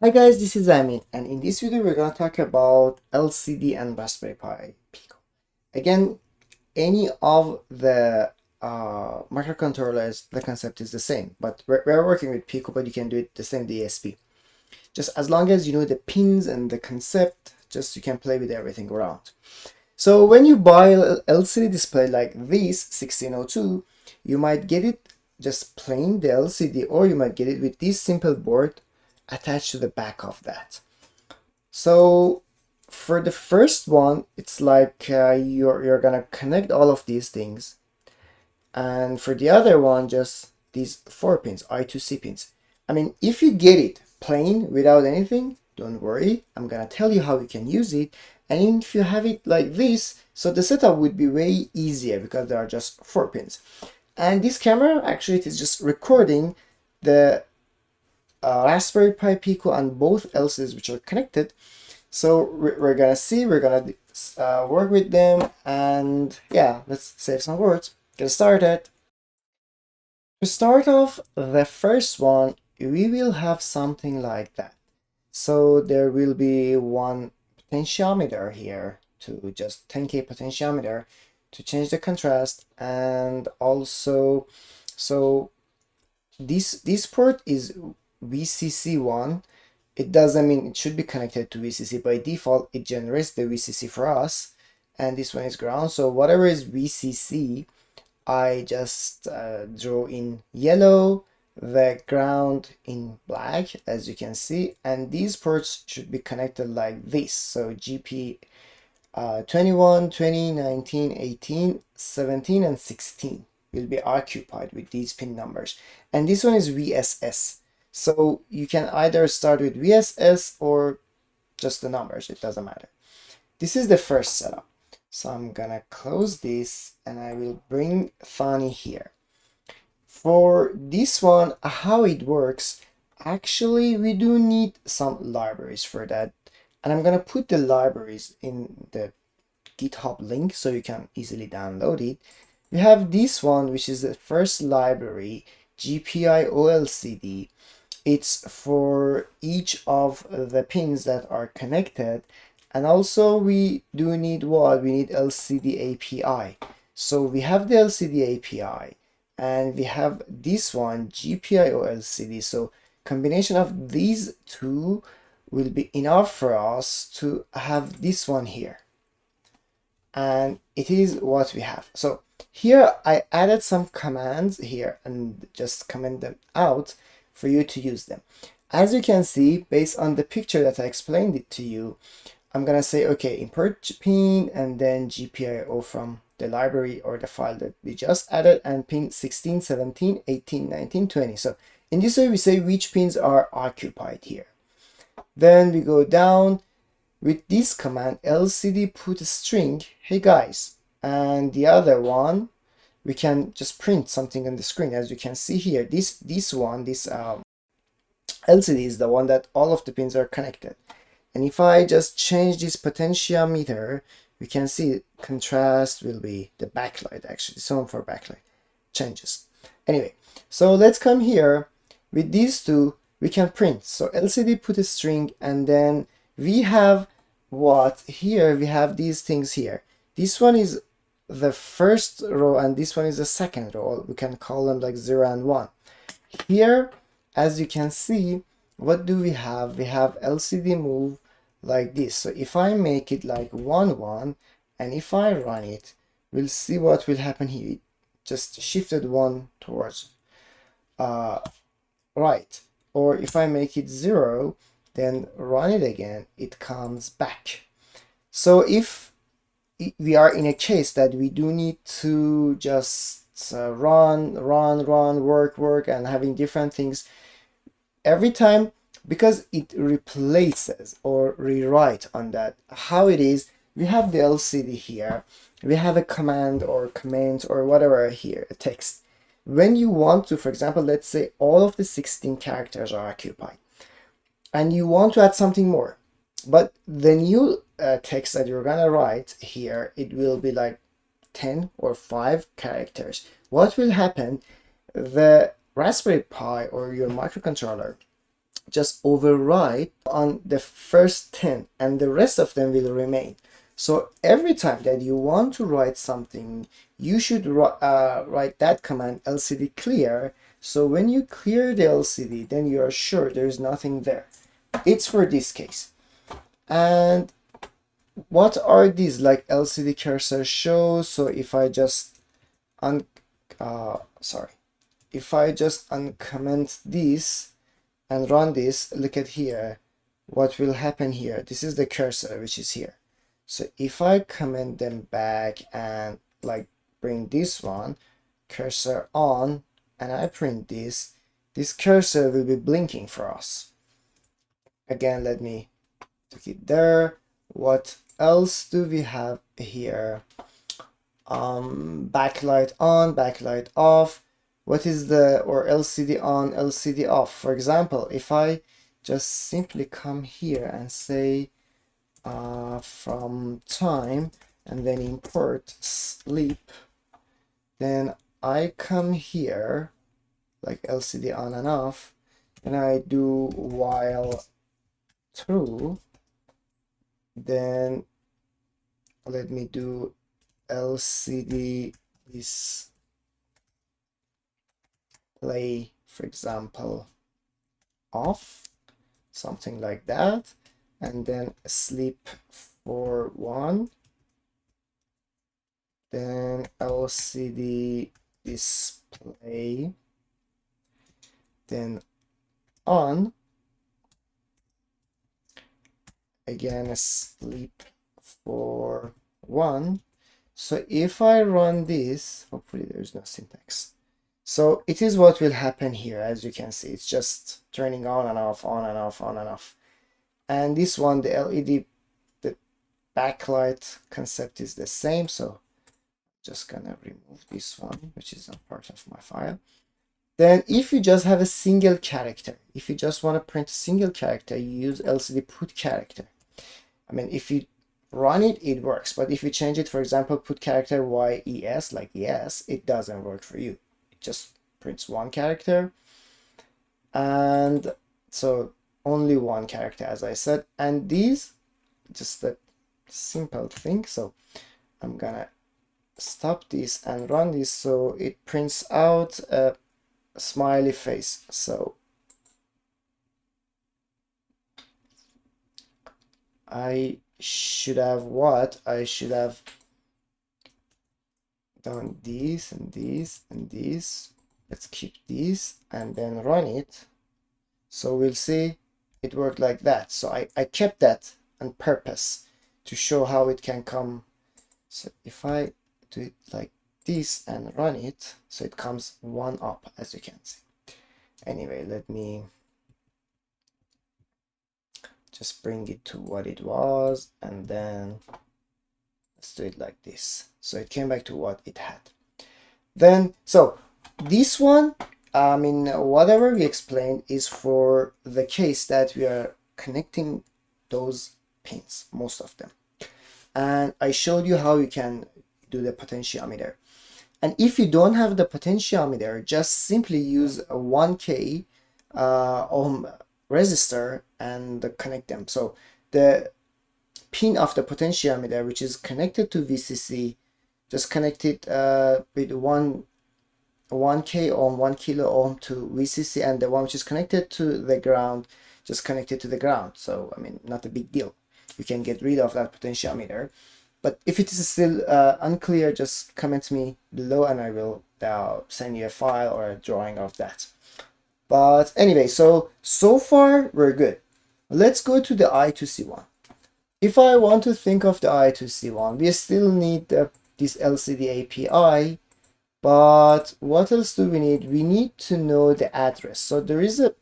Hi guys, this is Amin, and in this video we're going to talk about LCD and Raspberry Pi Pico. Again, any of the microcontrollers, the concept is the same, but we're working with Pico, but you can do it the same DSP. Just as long as you know the pins and the concept, just you can play with everything around. So when you buy a LCD display like this 1602, you might get it just plain the LCD, or you might get it with this simple board attached to the back of that. So for the first one, it's like you're gonna connect all of these things, and for the other one, just these four pins, I2C pins. I mean, if you get it plain without anything, don't worry. I'm gonna tell you how you can use it. And if you have it like this, so the setup would be way easier because there are just four pins. And this camera, actually, it is just recording the Raspberry Pi Pico and both LCDs which are connected. So we're gonna see, we're gonna work with them, and yeah, let's save some words. Get started. To start off, the first one, we will have something like that. So there will be one potentiometer here to just 10K potentiometer to change the contrast, and also, so this port is VCC1. It doesn't mean it should be connected to VCC. By default, it generates the VCC for us, and this one is ground. So whatever is VCC, I just draw in yellow, the ground in black, as you can see, and these ports should be connected like this. So GP 21, 20, 19, 18, 17, and 16 will be occupied with these pin numbers. And this one is VSS. So you can either start with VSS or just the numbers, it doesn't matter. This is the first setup. So I'm gonna close this and I will bring Thani here. For this one, how it works, actually we do need some libraries for that. And I'm gonna put the libraries in the GitHub link so you can easily download it. We have this one, which is the first library, GPI OLCD. It's for each of the pins that are connected. And also we do need what? We need LCD API. So we have the LCD API and we have this one, GPI OLCD. So combination of these two will be enough for us to have this one here. And it is what we have. So here I added some commands here and just comment them out for you to use them. As you can see, based on the picture that I explained it to you, I'm gonna say, okay, import pin and then GPIO from the library or the file that we just added, and pin 16, 17, 18, 19, 20. So in this way, we say which pins are occupied here. Then we go down with this command, LCD put a string, hey guys, and the other one, we can just print something on the screen. As you can see here, this LCD is the one that all of the pins are connected. And if I just change this potentiometer, we can see contrast will be the backlight, actually. So for backlight changes. Anyway, so let's come here. With these two, we can print. So LCD put a string, and then we have what here? We have these things here. This one is the first row, and this one is the second row. We can call them like 0 and 1. Here, as you can see, what do we have? We have LCD move like this. So if I make it like 1, 1, and if I run it, we'll see what will happen here. It just shifted one towards right. Or if I make it 0, then run it again, it comes back. So if we are in a case that we do need to just run, work, and having different things every time, because it replaces or rewrite on that, how it is, we have the LCD here, we have a command or comment or whatever here, a text. When you want to, for example, let's say all of the 16 characters are occupied and you want to add something more, but the new text that you're gonna write here, it will be like 10 or 5 characters. What will happen? The Raspberry Pi or your microcontroller just overwrite on the first 10 and the rest of them will remain. So every time that you want to write something, you should write that command lcd clear. So when you clear the lcd, then you are sure there's nothing there. It's for this case. And what are these? Like lcd cursor show. So if I just if I just uncomment this and run this, look at here, what will happen here. This is the cursor which is here. So if I comment them back and like bring this one cursor on and I print this cursor will be blinking for us. Again, let me take it there. What else do we have here? Backlight on, backlight off. What is the, or LCD on, LCD off? For example, if I just simply come here and say from time and then import sleep, then I come here like LCD on and off and I do while true, then let me do LCD display, for example, off, something like that, and then sleep for 1, then LCD display, then on, again sleep for 1. So if I run this, hopefully there's no syntax. So it is what will happen here. As you can see, it's just turning on and off, on and off, on and off. And this one, the LED, the backlight concept is the same. So just gonna remove this one, which is not part of my file. Then if you just have a single character, if you just want to print a single character, you use LCD put character. I mean, if you run it, it works. But if you change it, for example, put character YES, like yes, it doesn't work for you. It just prints one character. And so only one character, as I said. And these, just a simple thing. So I'm gonna stop this and run this. So it prints out a smiley face. So I should have what? I should have done these and these and these. Let's keep these and then run it. So we'll see it worked like that. So I kept that on purpose to show how it can come. So if I do it like this and run it, so it comes one up, as you can see. Anyway, let me just bring it to what it was, and then let's do it like this. So it came back to what it had. Then, so this one, I mean, whatever we explained is for the case that we are connecting those pins, most of them. And I showed you how you can do the potentiometer. And if you don't have the potentiometer, just simply use a 1K ohm resistor and connect them. So the pin of the potentiometer, which is connected to VCC, just connect it with 1K ohm, 1 kilo ohm to VCC, and the one which is connected to the ground, just connect it to the ground. So, I mean, not a big deal. You can get rid of that potentiometer. But if it is still unclear, just comment me below and I will send you a file or a drawing of that. But anyway, so far we're good. Let's go to the I2C one. If I want to think of the I2C one, we still need this LCD API. But what else do we need? We need to know the address. So there is a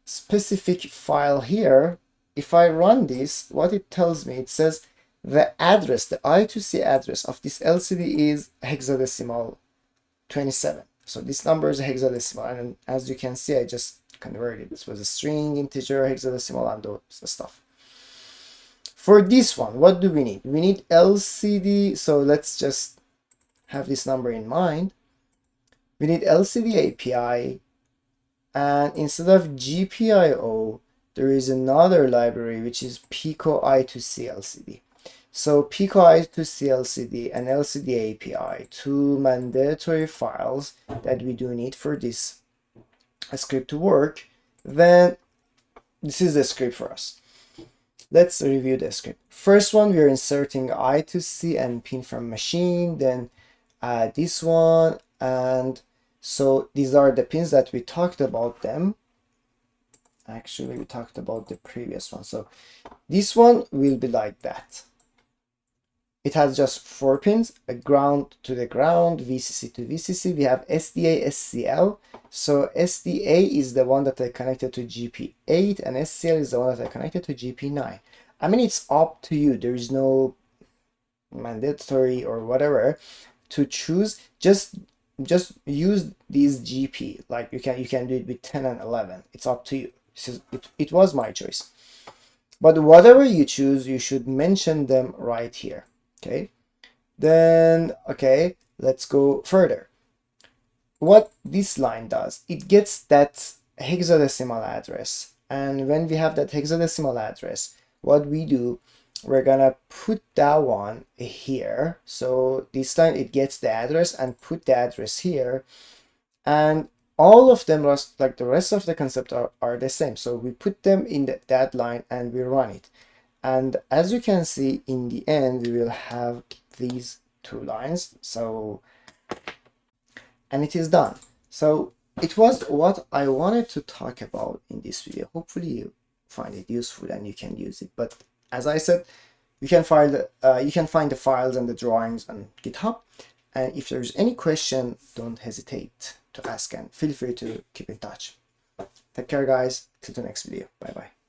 specific file here. If I run this, what it tells me, it says the address, the I2C address of this LCD is hexadecimal 27. So this number is hexadecimal, and as you can see, I just converted. This was a string, integer, hexadecimal, and those stuff. For this one, what do we need? We need LCD. So let's just have this number in mind. We need LCD API And instead of GPIO, there is another library which is Pico I2C LCD. So Pico I2C LCD and LCD API, two mandatory files that we do need for this script to work. Then this is the script for us. Let's review the script. First one, we are inserting I2C and pin from machine, then this one, and so these are the pins that we talked about them. Actually, we talked about the previous one. So this one will be like that. It has just 4 pins, a ground to the ground, VCC to VCC. We have SDA, SCL. So SDA is the one that I connected to GP8 and SCL is the one that I connected to GP9. I mean, it's up to you. There is no mandatory or whatever to choose. Just use these GP. Like you can do it with 10 and 11. It's up to you. It was my choice. But whatever you choose, you should mention them right here. Okay, then okay, let's go further. What this line does, it gets that hexadecimal address, and when we have that hexadecimal address, what we do, we're gonna put that one here. So this line, it gets the address and put the address here, and all of them, like the rest of the concept, are the same. So we put them in that line and we run it. And as you can see, in the end, we will have these 2 lines. So, and it is done. So it was what I wanted to talk about in this video. Hopefully you find it useful and you can use it. But as I said, you can find the files and the drawings on GitHub. And if there's any question, don't hesitate to ask and feel free to keep in touch. Take care, guys. Till the next video. Bye bye.